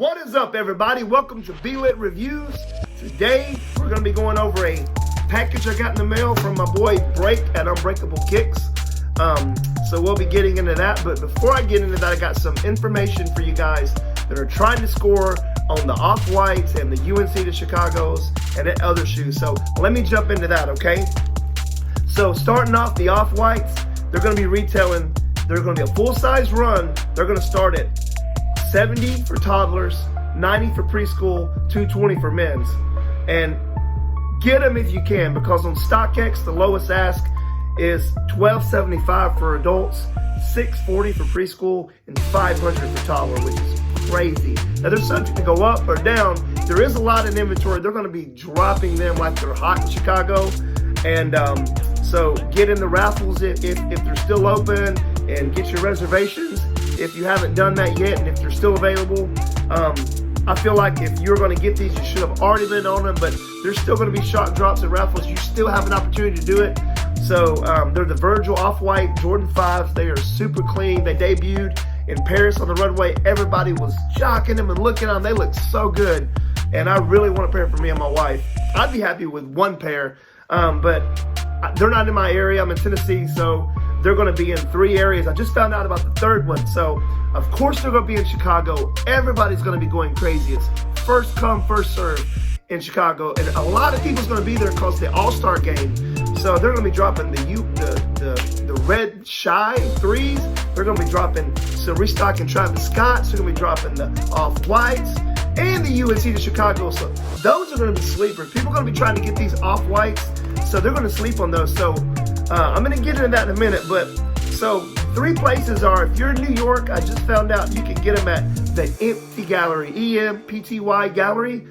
What is up, everybody? Welcome to B-Lit Reviews. Today, we're going to be going over a package I got in the mail from my boy Break at Unbreakable Kicks. So we'll be getting into that. But before I get into that, I got some information for you guys that are trying to score on the Off-Whites and the UNC-CHICAGOs and the other shoes. So let me jump into that, okay? So starting off, the Off-Whites, they're going to be retailing, they're going to be a full-size run. They're going to start at $70 for toddlers, $90 for preschool, $220 for men's. And get them if you can, because on StockX, the lowest ask is $12.75 for adults, $6.40 for preschool, and $500 for toddler, which is crazy. Now, they're subject to go up or down. There is a lot in inventory. They're going to be dropping them like they're hot in Chicago. And so get in the raffles if they're still open, and get your reservations if you haven't done that yet, and if they're still available. I feel like if you're going to get these, you should have already been on them, but there's still going to be shot drops and raffles. You still have an opportunity to do it. So they're the Virgil Off-White Jordan 5s. They are super clean. They debuted in Paris on the runway. Everybody was jocking them and looking at them. They look so good, and I really want a pair for me and my wife. I'd be happy with one pair, but they're not in my area. I'm in Tennessee, so they're going to be in 3 areas. I just found out about the 3rd one. So, of course, they're going to be in Chicago. Everybody's going to be going crazy. It's first come, first serve in Chicago. And a lot of people's going to be there because the All-Star game. So they're going to be dropping the red shy 3s. They're going to be dropping some restock and Travis Scott's. They're going to be dropping the Off-Whites and the UNC-CHICAGO. So those are going to be sleepers. People are going to be trying to get these Off-Whites. So they're going to sleep on those. So I'm going to get into that in a minute, but so 3 places are, if you're in New York, I just found out you can get them at the EM PTY Gallery, EM PTY Gallery.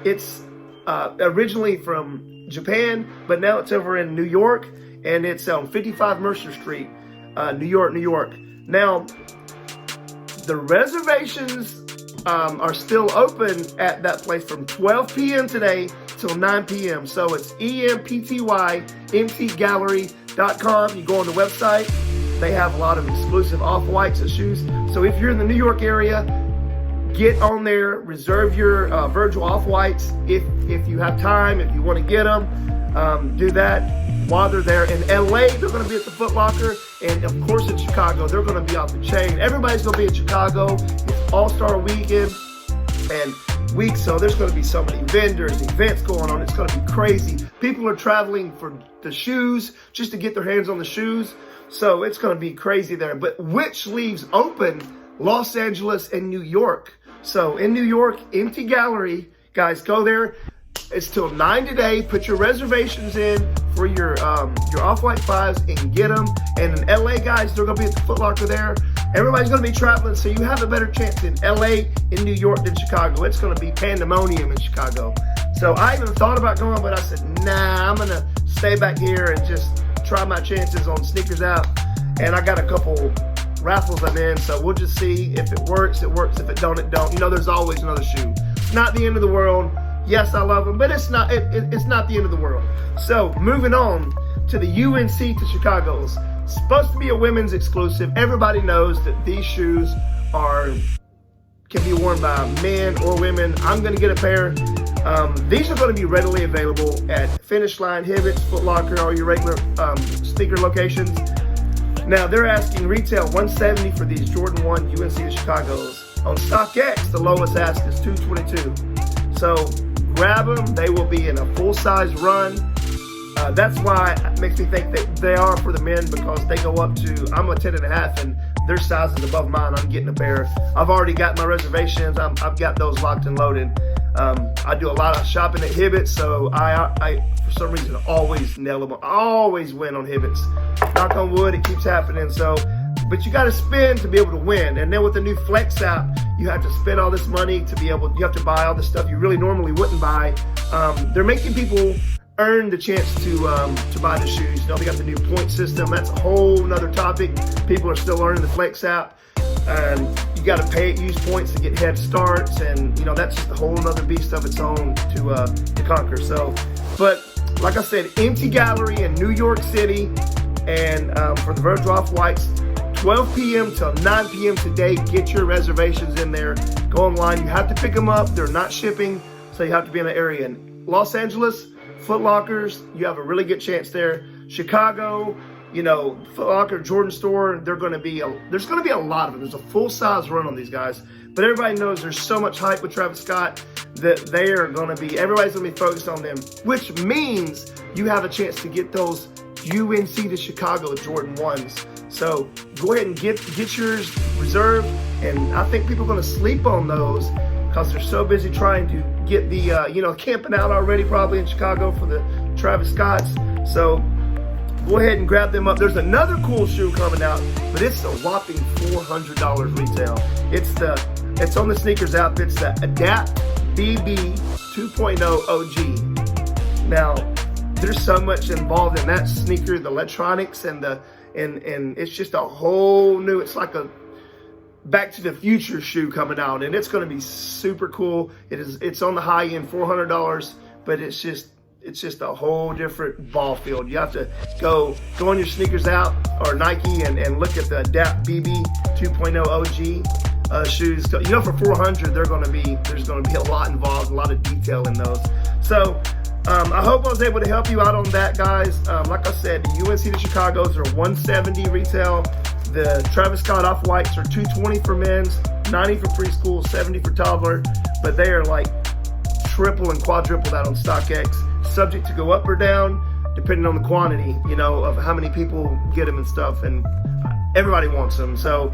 It's originally from Japan, but now it's over in New York, and it's on 55 Mercer Street, New York, New York. Now, the reservations are still open at that place from 12 p.m. today till 9 p.m. So it's EMPTYMTGallery.com. You go on the website. They have a lot of exclusive Off-Whites and shoes. So if you're in the New York area, get on there, reserve your Virgil Off-Whites if you have time, if you want to get them. Do that while they're there. In LA, they're going to be at the Foot Locker. And of course in Chicago, they're going to be off the chain. Everybody's going to be in Chicago. It's All-Star Weekend and week, so there's going to be so many vendors, events going on. It's going to be crazy. People are traveling for the shoes just to get their hands on the shoes. So it's going to be crazy there. But which leaves open Los Angeles and New York. So in New York, Empty Gallery, guys, go there. It's till 9 today. Put your reservations in for your Off-White 5s and get them. And in LA, guys, they're going to be at the Foot Locker there. Everybody's going to be traveling, so you have a better chance in LA, in New York, than Chicago. It's going to be pandemonium in Chicago. So I even thought about going, but I said, nah, I'm going to stay back here and just try my chances on Sneakers Out. And I got a couple raffles I'm in, so we'll just see. If it works, it works. If it don't, it don't. You know, there's always another shoe. It's not the end of the world. Yes, I love them, but it's not it's not the end of the world. So moving on to the UNC-CHICAGOs. Supposed to be a women's exclusive. Everybody knows that these shoes can be worn by men or women. I'm going to get a pair. These are going to be readily available at Finish Line, HIBBETTS, Foot Locker, all your regular sneaker locations. Now, they're asking retail $170 for these Jordan 1 UNC-CHICAGOs. On StockX, the lowest ask is $222. So grab them. They will be in a full-size run. That's why it makes me think that they are for the men, because they go up to, I'm a 10.5, and their size is above mine. I'm getting a pair. I've already got my reservations. I've got those locked and loaded. I do a lot of shopping at HIBBETTS, so I for some reason always nail them. I always win on HIBBETTS. Knock on wood, it keeps happening. So, but you got to spend to be able to win. And then with the new Flex app, you have to spend all this money to be able. You have to buy all the stuff you really normally wouldn't buy. They're making people earn the chance to buy the shoes. You know, they got the new point system. That's a whole nother topic. People are still learning the Flex app. You got to use points to get head starts, and you know that's just a whole nother beast of its own to conquer. So, but like I said, Empty Gallery in New York City, and for the Virgil Off-Whites, 12 p.m. till 9 p.m. today. Get your reservations in there Go online. You have to pick them up. They're not shipping, so you have to be in an area. In Los Angeles, Foot Lockers, you have a really good chance there. Chicago, you know, Foot Locker, Jordan store, there's going to be a lot of them. There's a full-size run on these guys. But everybody knows there's so much hype with Travis Scott that everybody's going to be focused on them, which means you have a chance to get those UNC to Chicago Jordan 1s. So go ahead and get yours reserved. And I think people are going to sleep on those because they're so busy trying to get the, camping out already probably in Chicago for the Travis Scotts. So go ahead and grab them up. There's another cool shoe coming out, but it's a whopping $400 retail. It's on the sneakers app. It's the Adapt BB 2.0 OG. Now, there's so much involved in that sneaker, the electronics and it's just a whole new, it's like a Back to the Future shoe coming out, and it's going to be super cool. It's on the high end, $400, but it's just a whole different ball field. You have to go on your sneakers out or Nike and look at the Adapt BB 2.0 OG shoes. You know, for $400, there's going to be a lot involved, a lot of detail in those. So I hope I was able to help you out on that, guys. Like I said, the UNC to Chicago's are $170 retail. The Travis Scott Off-Whites are $220 for men's, $90 for preschool, $70 for toddler, but they are like triple and quadruple that on StockX. Subject to go up or down, depending on the quantity, you know, of how many people get them and stuff, and everybody wants them. So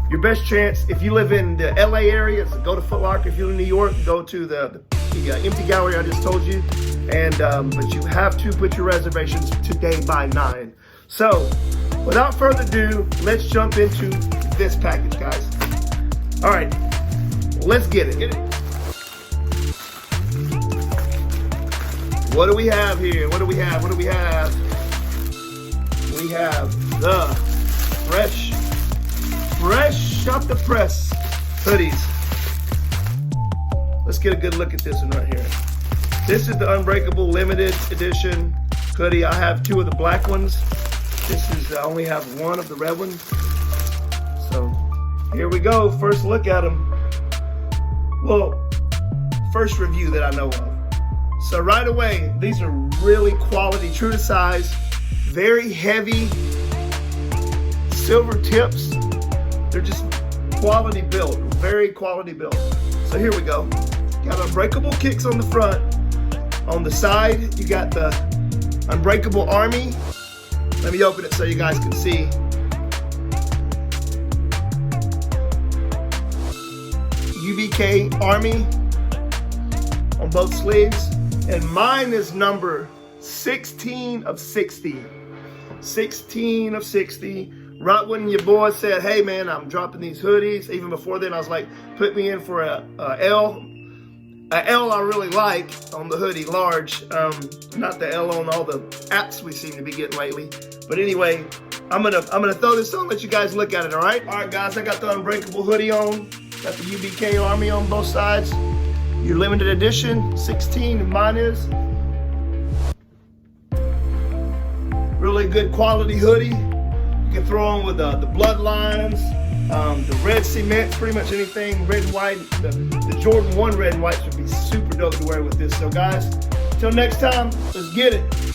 your best chance, if you live in the LA area, is to go to Foot Locker. If you live in New York, go to the EM PTY Gallery I just told you. And but you have to put your reservations today by 9. So without further ado, let's jump into this package, guys. All right, let's get it. What do we have here? What do we have? We have the fresh off the press hoodies. Let's get a good look at this one right here. This is the Unbreakable limited edition hoodie. I have 2 of the black ones. I only have 1 of the red ones. So here we go. First look at them. Well, first review that I know of. So right away, these are really quality, true to size, very heavy, silver tips. They're just quality built, very quality built. So here we go. Got Unbreakable kicks on the front. On the side, you got the Unbreakable Army. Let me open it so you guys can see. UBK Army on both sleeves. And mine is number 16 of 60. 16 of 60. Right when your boy said, hey man, I'm dropping these hoodies. Even before then, I was like, put me in for a L. A L I really like on the hoodie, large. Not the L on all the apps we seem to be getting lately. But anyway, I'm gonna throw this on, let you guys look at it, all right? All right, guys, I got the Unbreakable hoodie on. Got the UBK Army on both sides. Your limited edition, 16, and mine is. Really good quality hoodie. You can throw on with the bloodlines, the red cement, pretty much anything, red and white. The Jordan 1 red and whites would be super dope to wear with this. So guys, until next time, let's get it.